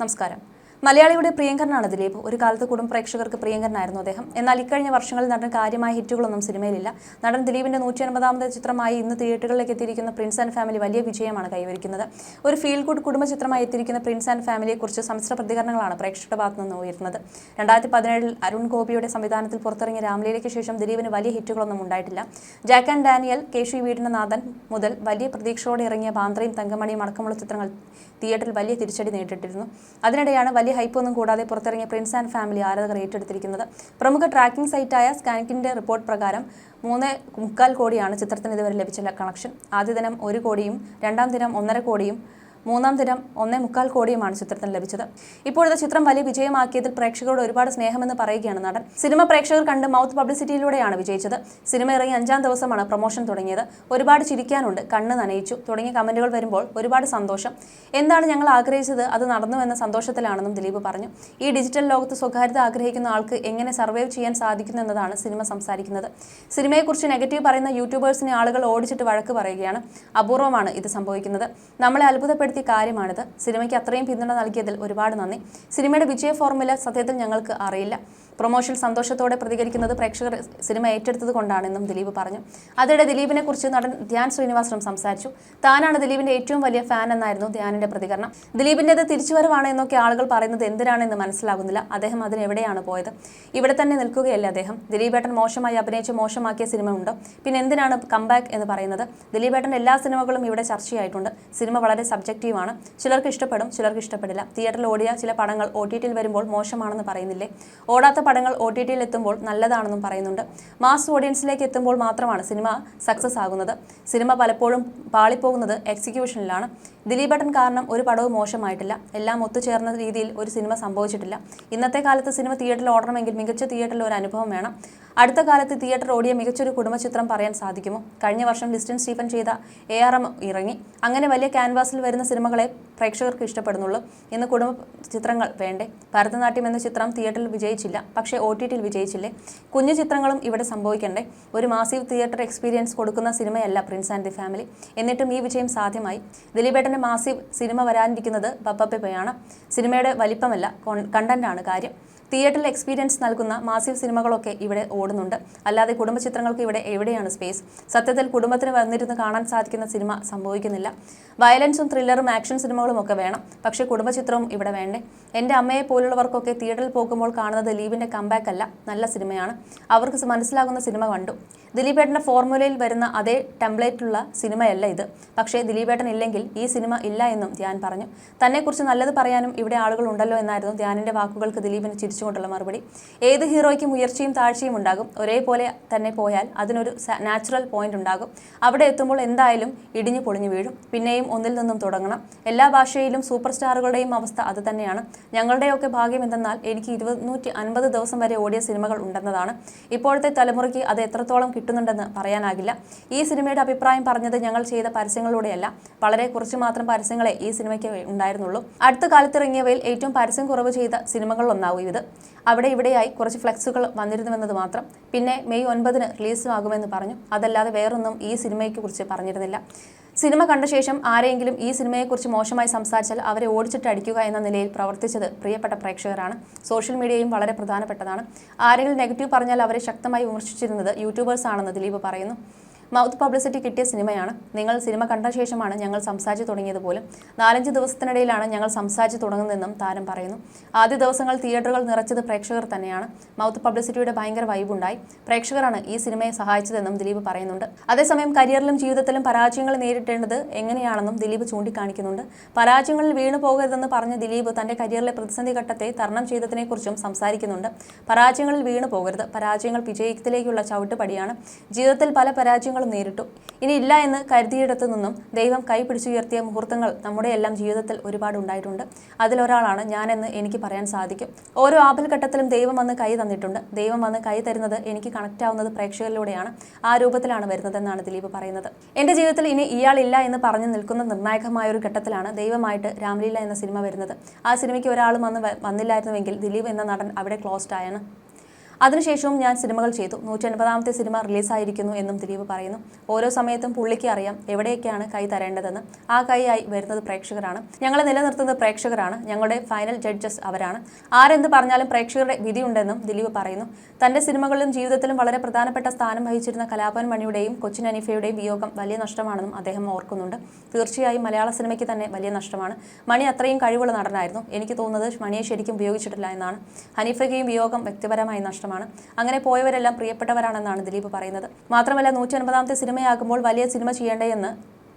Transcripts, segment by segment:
നമസ്കാരം. മലയാളിയുടെ പ്രിയങ്കരനാണ് ദിലീപ്. ഒരു കാലത്ത് കുടുംബ പ്രേക്ഷകർക്ക് പ്രിയങ്കരനായിരുന്നു അദ്ദേഹം. എന്നാൽ ഇക്കഴിഞ്ഞ വർഷങ്ങളിൽ നടന്ന കാര്യമായ ഹിറ്റുകളൊന്നും സിനിമയിലില്ല. നടൻ ദിലീപിന്റെ 150ാമത് ചിത്രമായി ഇന്ന് തിയേറ്ററുകളിലേക്ക് എത്തിയിരിക്കുന്ന പ്രിൻസ് ആൻഡ് ഫാമിലി വലിയ വിജയമാണ് കൈവരിക്കുന്നത്. ഒരു ഫീൽ ഗുഡ് കുടുംബ ചിത്രമായി എത്തിയിരിക്കുന്ന പ്രിൻസ് ആൻഡ് ഫാമിലിയെക്കുറിച്ച് സമ്മിശ്ര പ്രതികരണങ്ങളാണ് പ്രേക്ഷകരുടെ ഭാഗത്തു നിന്ന് ഉയർന്നത്. 2017 അരുൺ ഗോപിയുടെ സംവിധാനത്തിൽ പുറത്തിറങ്ങിയ രാംലീലയ്ക്ക് ശേഷം ദിലീപിന് വലിയ ഹിറ്റുകളൊന്നും ഉണ്ടായിട്ടില്ല. ജാക്ക് ആൻഡ് ഡാനിയൽ, കേശു വീടിന്റെ നാഥൻ മുതൽ വലിയ പ്രതീക്ഷയോടെ ഇറങ്ങിയ ബാന്ദ്രയും തങ്കമണിയും അടക്കമുള്ള ചിത്രങ്ങൾ തിയേറ്ററിൽ വലിയ തിരിച്ചടി നേരിട്ടിരുന്നു. അതിനിടെയാണ് വലിയ ഹൈപ്പൊന്നും കൂടാതെ പുറത്തിറങ്ങിയ പ്രിൻസ് ആൻഡ് ഫാമിലി ആരാധകർ ഏറ്റെടുത്തിരിക്കുന്നത്. പ്രമുഖ ട്രാക്കിംഗ് സൈറ്റായ സ്കാനിക്കിന്റെ റിപ്പോർട്ട് പ്രകാരം 3.25 കോടിയാണ് ചിത്രത്തിന് ഇതുവരെ ലഭിച്ച കളക്ഷൻ. ആദ്യ ദിനം 1 കോടിയും, രണ്ടാം ദിനം 1.5 കോടിയും, മൂന്നാം ദിനം 1.25 കോടിയുമാണ് ചിത്രത്തിന് ലഭിച്ചത്. ഇപ്പോഴത്തെ ചിത്രം വലിയ വിജയമാക്കിയതിൽ പ്രേക്ഷകരോട് ഒരുപാട് സ്നേഹമെന്ന് പറയുകയാണ് നടൻ. സിനിമ പ്രേക്ഷകർ കണ്ട് മൗത്ത് പബ്ലിസിറ്റിയിലൂടെയാണ് വിജയിച്ചത്. സിനിമ ഇറങ്ങി 5ാം ദിവസമാണ് പ്രൊമോഷൻ തുടങ്ങിയത്. ഒരുപാട് ചിരിക്കാനുണ്ട്, കണ്ണ് നനയിച്ചു തുടങ്ങിയ കമന്റുകൾ വരുമ്പോൾ ഒരുപാട് സന്തോഷം. എന്താണ് ഞങ്ങൾ ആഗ്രഹിച്ചത് അത് നടന്നുവെന്ന സന്തോഷത്തിലാണെന്നും ദിലീപ് പറഞ്ഞു. ഈ ഡിജിറ്റൽ ലോകത്ത് സ്വകാര്യത ആഗ്രഹിക്കുന്ന ആൾക്ക് എങ്ങനെ സർവൈവ് ചെയ്യാൻ സാധിക്കുന്നു എന്നതാണ് സിനിമ സംസാരിക്കുന്നത്. സിനിമയെക്കുറിച്ച് നെഗറ്റീവ് പറയുന്ന യൂട്യൂബേഴ്സിനെ ആളുകൾ ഓടിച്ചിട്ട് വഴക്ക് പറയുകയാണ്. അപൂർവമാണ് ഇത് സംഭവിക്കുന്നത്. നമ്മളെ അത്ഭുതപ്പെടുത്തി കാര്യമാണിത്. സിനിമയ്ക്ക് അത്രയും പിന്തുണ നൽകിയതിൽ ഒരുപാട് നന്ദി. സിനിമയുടെ വിജയ ഫോർമുല സത്യത്തിൽ ഞങ്ങൾക്ക് അറിയില്ല. പ്രൊമോഷൻ സന്തോഷത്തോടെ പ്രതികരിക്കുന്നത് പ്രേക്ഷകർ സിനിമ ഏറ്റെടുത്തത് കൊണ്ടാണെന്നും ദിലീപ് പറഞ്ഞു. അതിനിടെ ദിലീപിനെ കുറിച്ച് നടൻ ധ്യാൻ ശ്രീനിവാസനും സംസാരിച്ചു. താനാണ് ദിലീപിന്റെ ഏറ്റവും വലിയ ഫാൻ എന്നായിരുന്നു ധ്യാനിന്റെ പ്രതികരണം. ദിലീപിന്റേത് തിരിച്ചുവരവാണ് എന്നൊക്കെ ആളുകൾ പറയുന്നത് എന്തിനാണെന്ന് മനസ്സിലാകുന്നില്ല. അദ്ദേഹം അതിനെവിടെയാണ് പോയത്? ഇവിടെ തന്നെ നിൽക്കുകയല്ലേ അദ്ദേഹം. ദിലീപേട്ടൻ മോശമായി അഭിനയിച്ച് മോശമാക്കിയ സിനിമ ഉണ്ടോ? പിന്നെ എന്തിനാണ് കംബാക്ക് എന്ന് പറയുന്നത്? ദിലീപേട്ടന്റെ എല്ലാ സിനിമകളും ഇവിടെ ചർച്ചയായിട്ടുണ്ട്. സിനിമ വളരെ സബ്ജക്റ്റീവാണ്. ചിലർക്ക് ഇഷ്ടപ്പെടും, ചിലർക്ക് ഇഷ്ടപ്പെടില്ല. തിയേറ്ററിൽ ഓടിയ ചില പടങ്ങൾ OTTയിൽ വരുമ്പോൾ മോശമാണെന്ന് പറയുന്നില്ലേ? ഓടാത്ത പടങ്ങൾ OTTയിൽ എത്തുമ്പോൾ നല്ലതാണെന്നും പറയുന്നുണ്ട്. മാസ് ഓഡിയൻസിലേക്ക് എത്തുമ്പോൾ മാത്രമാണ് സിനിമ സക്സസ് ആകുന്നത്. സിനിമ പലപ്പോഴും പാളിപ്പോകുന്നത് എക്സിക്യൂഷനിലാണ്. ദിലീപേട്ടൻ കാരണം ഒരു പടവും മോശമായിട്ടില്ല. എല്ലാം ഒത്തുചേർന്ന രീതിയിൽ ഒരു സിനിമ സംഭവിച്ചിട്ടില്ല. ഇന്നത്തെ കാലത്ത് സിനിമ തിയേറ്ററിൽ ഓടണമെങ്കിൽ മികച്ച തിയേറ്ററിൽ ഒരു അനുഭവം വേണം. അടുത്ത കാലത്ത് തിയേറ്റർ ഓടിയ മികച്ചൊരു കുടുംബ ചിത്രം പറയാൻ സാധിക്കുമോ? കഴിഞ്ഞ വർഷം ലിസ്റ്റിൻ സ്റ്റീഫൻ ചെയ്ത ARM ഇറങ്ങി. അങ്ങനെ വലിയ ക്യാൻവാസിൽ വരുന്ന സിനിമകളെ പ്രേക്ഷകർക്ക് ഇഷ്ടപ്പെടുന്നുള്ളൂ. ഇന്ന് കുടുംബ ചിത്രങ്ങൾ വേണ്ടേ? ഭരതനാട്യം എന്ന ചിത്രം തിയേറ്ററിൽ വിജയിച്ചില്ല, പക്ഷേ OTTയിൽ വിജയിച്ചില്ലേ? കുഞ്ഞു ചിത്രങ്ങളും ഇവിടെ സംഭവിക്കണ്ടേ? ഒരു മാസീവ് തിയേറ്റർ എക്സ്പീരിയൻസ് കൊടുക്കുന്ന സിനിമയല്ല പ്രിൻസ് ആൻഡ് ദി ഫാമിലി. എന്നിട്ടും ഈ വിജയം സാധ്യമായി. ദിലീപേട്ടൻ്റെ മാസീവ് സിനിമ വരാനിരിക്കുന്നത് ബപ്പപ്പയാണ്. സിനിമയുടെ വലിപ്പമല്ല, കണ്ടന്റാണ് കാര്യം. തിയേറ്ററിൽ എക്സ്പീരിയൻസ് നൽകുന്ന മാസീവ് സിനിമകളൊക്കെ ഇവിടെ ഓടുന്നുണ്ട്. അല്ലാതെ കുടുംബ ചിത്രങ്ങൾക്ക് ഇവിടെ എവിടെയാണ് സ്പേസ്? സത്യത്തിൽ കുടുംബത്തിന് വന്നിരുന്ന് കാണാൻ സാധിക്കുന്ന സിനിമ സംഭവിക്കുന്നില്ല. വയലൻസും ത്രില്ലറും ആക്ഷൻ സിനിമകളും ഒക്കെ വേണം, പക്ഷേ കുടുംബ ചിത്രവും ഇവിടെ വേണ്ടേ? എൻ്റെ അമ്മയെ പോലുള്ളവർക്കൊക്കെ തിയേറ്ററിൽ പോകുമ്പോൾ കാണുന്നത് ദിലീപിൻ്റെ കംബാക്ക് അല്ല, നല്ല സിനിമയാണ്. അവർക്ക് മനസ്സിലാകുന്ന സിനിമ കണ്ടു. ദിലീപേട്ടൻ്റെ ഫോർമുലയിൽ വരുന്ന അതേ ടെംപ്ലേറ്റുള്ള സിനിമയല്ല ഇത്. പക്ഷേ ദിലീപേട്ടൻ ഇല്ലെങ്കിൽ ഈ സിനിമ ഇല്ല എന്നും ധ്യാൻ പറഞ്ഞു. തന്നെക്കുറിച്ച് നല്ലത് പറയാനും ഇവിടെ ആളുകൾ ഉണ്ടല്ലോ എന്നായിരുന്നു ധ്യാനിൻ്റെ വാക്കുകൾക്ക് ദിലീപിന് ചിരിച്ചുകൊണ്ടുള്ള മറുപടി. ഏത് ഹീറോയ്ക്കും ഉയർച്ചയും താഴ്ചയും ഉണ്ടാകും. ഒരേപോലെ തന്നെ പോയാൽ അതിനൊരു നാച്ചുറൽ പോയിന്റ് ഉണ്ടാകും. അവിടെ എത്തുമ്പോൾ എന്തായാലും ഇടിഞ്ഞു പൊളിഞ്ഞു വീഴും. പിന്നെയും ഒന്നിൽ നിന്നും തുടങ്ങണം. എല്ലാ ഭാഷയിലും സൂപ്പർ സ്റ്റാറുകളുടെയും അവസ്ഥ അത് തന്നെയാണ്. ഞങ്ങളുടെയൊക്കെ ഭാഗ്യം എന്തെന്നാൽ എനിക്ക് 250 ദിവസം വരെ ഓടിയ സിനിമകൾ ഉണ്ടെന്നതാണ്. ഇപ്പോഴത്തെ തലമുറയ്ക്ക് അത് എത്രത്തോളം കിട്ടുന്നുണ്ടെന്ന് പറയാനാകില്ല. ഈ സിനിമയുടെ അഭിപ്രായം പറഞ്ഞത് ഞങ്ങൾ ചെയ്ത പരസ്യങ്ങളിലൂടെയല്ല. വളരെ കുറച്ച് മാത്രം പരസ്യങ്ങളെ ഈ സിനിമയ്ക്ക് ഉണ്ടായിരുന്നുള്ളൂ. അടുത്ത കാലത്തിറങ്ങിയവയിൽ ഏറ്റവും പരസ്യം കുറവ് ചെയ്ത സിനിമകളിലൊന്നാവും ഇത്. അവിടെ ഇവിടെയായി കുറച്ച് ഫ്ലെക്സുകൾ വന്നിരുന്നുവെന്നത് മാത്രം. പിന്നെ മെയ് 9-ന് റിലീസുമാകുമെന്ന് പറഞ്ഞു. അതല്ലാതെ വേറൊന്നും ഈ സിനിമയെക്കുറിച്ച് പറഞ്ഞിരുന്നില്ല. സിനിമ കണ്ട ശേഷം ആരെങ്കിലും ഈ സിനിമയെക്കുറിച്ച് മോശമായി സംസാരിച്ചാൽ അവരെ ഓടിച്ചിട്ട് അടിക്കുക എന്ന നിലയിൽ പ്രവർത്തിച്ചത് പ്രിയപ്പെട്ട പ്രേക്ഷകരാണ്. സോഷ്യൽ മീഡിയയും വളരെ പ്രധാനപ്പെട്ടതാണ്. ആരെങ്കിലും നെഗറ്റീവ് പറഞ്ഞാൽ അവരെ ശക്തമായി വിമർശിച്ചിരുന്നത് യൂട്യൂബേഴ്സ് ആണെന്ന് ദിലീപ് പറയുന്നു. മൗത്ത് പബ്ലിസിറ്റി കിട്ടിയ സിനിമയാണ്. നിങ്ങൾ സിനിമ കണ്ട ശേഷമാണ് ഞങ്ങൾ സംസാരിച്ച് തുടങ്ങിയത് പോലും. 4-5 ദിവസത്തിനിടയിലാണ് ഞങ്ങൾ സംസാരിച്ച് തുടങ്ങുന്നതെന്നും താരം പറയുന്നു. ആദ്യ ദിവസങ്ങൾ തിയേറ്ററുകൾ നിറച്ചത് പ്രേക്ഷകർ തന്നെയാണ്. മൗത്ത് പബ്ലിസിറ്റിയുടെ ഭയങ്കര വൈബുണ്ടായി. പ്രേക്ഷകരാണ് ഈ സിനിമയെ സഹായിച്ചതെന്നും ദിലീപ് പറയുന്നുണ്ട്. അതേസമയം കരിയറിലും ജീവിതത്തിലും പരാജയങ്ങൾ നേരിട്ടേണ്ടത് എങ്ങനെയാണെന്നും ദിലീപ് ചൂണ്ടിക്കാണിക്കുന്നുണ്ട്. പരാജയങ്ങളിൽ വീണു പോകരുതെന്ന് പറഞ്ഞ ദിലീപ് തന്റെ കരിയറിലെ പ്രതിസന്ധി ഘട്ടത്തെ തരണം ചെയ്തതിനെക്കുറിച്ചും സംസാരിക്കുന്നുണ്ട്. പരാജയങ്ങളിൽ വീണു പോകരുത്. പരാജയങ്ങൾ വിജയത്തിലേക്കുള്ള ചവിട്ടുപടിയാണ്. ജീവിതത്തിൽ പല പരാജയങ്ങൾ നേരിട്ടു. ഇനി ഇല്ല എന്ന് കരുതിയിടത്തു നിന്നും ദൈവം കൈ പിടിച്ചുയർത്തിയ മുഹൂർത്തങ്ങൾ നമ്മുടെ എല്ലാം ജീവിതത്തിൽ ഒരുപാട് ഉണ്ടായിട്ടുണ്ട്. അതിലൊരാളാണ് ഞാനെന്ന് എനിക്ക് പറയാൻ സാധിക്കും. ഓരോ ആപൽഘട്ടത്തിലും ദൈവം വന്ന് കൈ തന്നിട്ടുണ്ട്. ദൈവം വന്ന് കൈ തരുന്നത് എനിക്ക് കണക്ട് ആവുന്നത് പ്രേക്ഷകരിലൂടെയാണ്. ആ രൂപത്തിലാണ് വരുന്നതെന്നാണ് ദിലീപ് പറയുന്നത്. എൻ്റെ ജീവിതത്തിൽ ഇനി ഇയാളില്ല എന്ന് പറഞ്ഞു നിൽക്കുന്ന നിർണായകമായ ഒരു ഘട്ടത്തിലാണ് ദൈവമായിട്ട് രാംലീല എന്ന സിനിമ വരുന്നത്. ആ സിനിമയ്ക്ക് ഒരാളും വന്നില്ലായിരുന്നുവെങ്കിൽ ദിലീപ് എന്ന നടൻ അവിടെ ക്ലോസ്ഡ് ആയാണ്. അതിനുശേഷവും ഞാൻ സിനിമകൾ ചെയ്തു. 150ാമത്തെ സിനിമ റിലീസായിരിക്കുന്നു എന്നും ദിലീപ് പറയുന്നു. ഓരോ സമയത്തും പുള്ളിക്ക് അറിയാം എവിടേക്കാണ് കൈ തരേണ്ടതെന്ന്. ആ കൈയായി വരുന്നത് പ്രേക്ഷകരാണ്. ഞങ്ങളെ നിലനിർത്തുന്നത് പ്രേക്ഷകരാണ്. ഞങ്ങളുടെ ഫൈനൽ ജഡ്ജസ് അവരാണ്. ആരെന്ത് പറഞ്ഞാലും പ്രേക്ഷകരുടെ വിധിയുണ്ടെന്നും ദിലീപ് പറയുന്നു. തന്റെ സിനിമകളിലും ജീവിതത്തിലും വളരെ പ്രധാനപ്പെട്ട സ്ഥാനം വഹിച്ചിരുന്ന കലാഭവൻ മണിയുടെയും കൊച്ചിൻ ഹനീഫയുടെയും വിയോഗം വലിയ നഷ്ടമാണെന്നും അദ്ദേഹം ഓർക്കുന്നുണ്ട്. തീർച്ചയായും മലയാള സിനിമയ്ക്ക് തന്നെ വലിയ നഷ്ടമാണ്. മണി അത്രയും കഴിവുള്ള നടനായിരുന്നു. എനിക്ക് തോന്നുന്നത് മണിയെ ശരിക്കും ഉപയോഗിച്ചിട്ടില്ല എന്നാണ്. ഹനീഫയ്ക്കും വിയോഗം വ്യക്തിപരമായ നഷ്ടമാണ്. അങ്ങനെ പോയവരെല്ലാം പ്രിയപ്പെട്ടവരാണെന്നാണ് ദിലീപ് പറയുന്നത്. മാത്രമല്ല 150ാമത്തെ സിനിമയാകുമ്പോൾ വലിയ സിനിമ ചെയ്യേണ്ടേ എന്ന്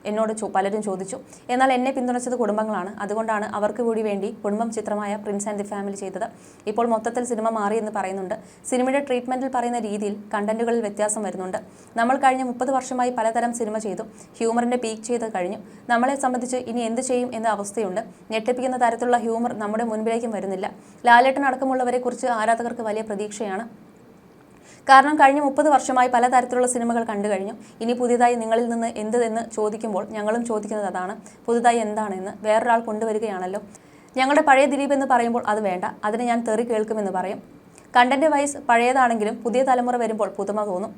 എന്നോട് പലരും ചോദിച്ചു. എന്നാൽ എന്നെ പിന്തുണച്ചത് കുടുംബങ്ങളാണ്. അതുകൊണ്ടാണ് അവർക്ക് കൂടി വേണ്ടി കുടുംബം ചിത്രമായ പ്രിൻസ് ആൻഡ് ദി ഫാമിലി ചെയ്തത്. ഇപ്പോൾ മൊത്തത്തിൽ സിനിമ മാറിയെന്ന് പറയുന്നുണ്ട്. സിനിമയുടെ ട്രീറ്റ്മെന്റിൽ പറയുന്ന രീതിയിൽ കണ്ടന്റുകളിൽ വ്യത്യാസം വരുന്നുണ്ട്. നമ്മൾ കഴിഞ്ഞ 30 വർഷമായി പലതരം സിനിമ ചെയ്തു. ഹ്യൂമറിന്റെ പീക്ക് ചെയ്ത് കഴിഞ്ഞു. നമ്മളെ സംബന്ധിച്ച് ഇനി എന്ത് ചെയ്യും എന്ന അവസ്ഥയുണ്ട്. ഞെട്ടിപ്പിക്കുന്ന തരത്തിലുള്ള ഹ്യൂമർ നമ്മുടെ മുൻപിലേക്കും വരുന്നില്ല. ലാലേട്ടൻ അടക്കമുള്ളവരെ കുറിച്ച് ആരാധകർക്ക് വലിയ പ്രതീക്ഷയാണ്. കാരണം കഴിഞ്ഞ 30 വർഷമായി പലതരത്തിലുള്ള സിനിമകൾ കണ്ടു കഴിഞ്ഞു. ഇനി പുതിയതായി നിങ്ങളിൽ നിന്ന് എന്ത് എന്ന് ചോദിക്കുമ്പോൾ ഞങ്ങളും ചോദിക്കുന്നത് അതാണ്. പുതുതായി എന്താണെന്ന് വേറൊരാൾ കൊണ്ടുവരികയാണല്ലോ. ഞങ്ങളുടെ പഴയ ദിലീപ് എന്ന് പറയുമ്പോൾ അത് വേണ്ട, അതിന് ഞാൻ തെറി കേൾക്കുമെന്ന് പറയും. കണ്ടന്റ് വൈസ് പഴയതാണെങ്കിലും പുതിയ തലമുറ വരുമ്പോൾ പുതുമ തോന്നും.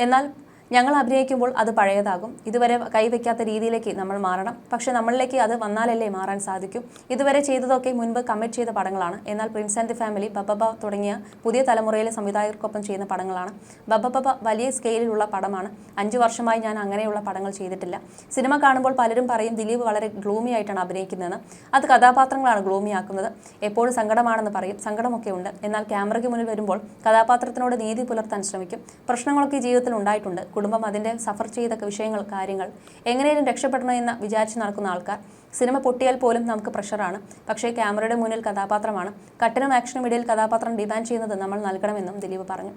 എന്നാൽ ഞങ്ങൾ അഭിനയിക്കുമ്പോൾ അത് പഴയതാകും. ഇതുവരെ കൈവയ്ക്കാത്ത രീതിയിലേക്ക് നമ്മൾ മാറണം. പക്ഷെ നമ്മളിലേക്ക് അത് വന്നാലല്ലേ മാറാൻ സാധിക്കൂ. ഇതുവരെ ചെയ്തതൊക്കെ മുൻപ് കമ്മിറ്റ് ചെയ്ത പടങ്ങളാണ്. എന്നാൽ പ്രിൻസ് ആൻഡ് ദി ഫാമിലി, ബബ്ബ തുടങ്ങിയ പുതിയ തലമുറയിലെ സംവിധായകർക്കൊപ്പം ചെയ്യുന്ന പടങ്ങളാണ്. ബബ്ബ വലിയ സ്കെയിലുള്ള പടമാണ്. 5 വർഷമായി ഞാൻ അങ്ങനെയുള്ള പടങ്ങൾ ചെയ്തിട്ടില്ല. സിനിമ കാണുമ്പോൾ പലരും പറയും ദിലീപ് വളരെ ഗ്ലൂമി ആയിട്ടാണ് അഭിനയിക്കുന്നതെന്ന്. അത് കഥാപാത്രങ്ങളാണ് ഗ്ലൂമി ആക്കുന്നത്. എപ്പോഴും സങ്കടമാണെന്ന് പറയും. സങ്കടമൊക്കെ ഉണ്ട്. എന്നാൽ ക്യാമറയ്ക്ക് മുന്നിൽ വരുമ്പോൾ കഥാപാത്രത്തിനോട് നീതി പുലർത്താൻ ശ്രമിക്കും. പ്രശ്നങ്ങളൊക്കെ ജീവിതത്തിൽ ഉണ്ടായിട്ടുണ്ട്. കുടുംബം അതിൻ്റെ സഫർ ചെയ്ത വിഷയങ്ങൾ, കാര്യങ്ങൾ എങ്ങനെയും രക്ഷപ്പെടണമെന്ന് വിചാരിച്ച് നടക്കുന്ന ആൾക്കാർ. സിനിമ പൊട്ടിയാൽ പോലും നമുക്ക് പ്രഷറാണ്. പക്ഷേ ക്യാമറയുടെ മുന്നിൽ കഥാപാത്രമാണ്. കട്ടിനും ആക്ഷനും ഇടയിൽ കഥാപാത്രം ഡിമാൻഡ് ചെയ്യുന്നത് നമ്മൾ നൽകണമെന്നും ദിലീപ് പറഞ്ഞു.